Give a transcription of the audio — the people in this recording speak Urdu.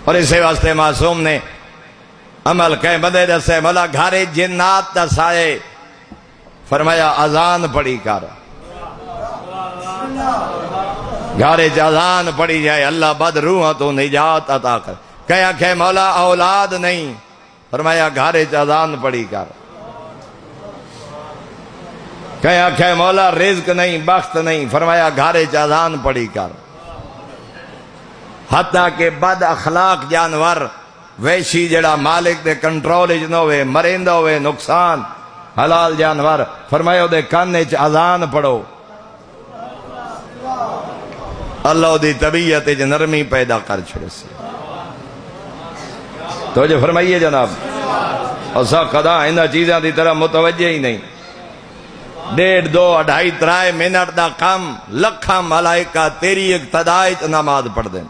اور اسے واسطے معصوم نے عمل کہیں بندے دسے مولا گھارے جنات دسائے فرمایا اذان پڑھی کر گھارے اذان پڑھی جائے اللہ بد روحاں تو نجات عطا کر کہیں کہ مولا اولاد نہیں فرمایا گھارے اذان پڑھی کر کہیں کہ مولا رزق نہیں بخت نہیں فرمایا گھارے اذان پڑھی کر حتیٰ کہ بد اخلاق جانور ویشی جڑا مالک دے کنٹرول نہ ہوئے مرندہ ہوئے نقصان حلال جانور فرمایا دے کانے چ اذان پڑھو اللہ دی طبیعت چ نرمی پیدا کر چھڑے سے تو جو فرمائیے جناب اسا قضا انہاں چیزاں دی طرح متوجہ ہی نہیں 1.5 2 2.5 3 منٹ دا کم لکھاں ملائکہ تیری اقتداء نماز پڑھ دیں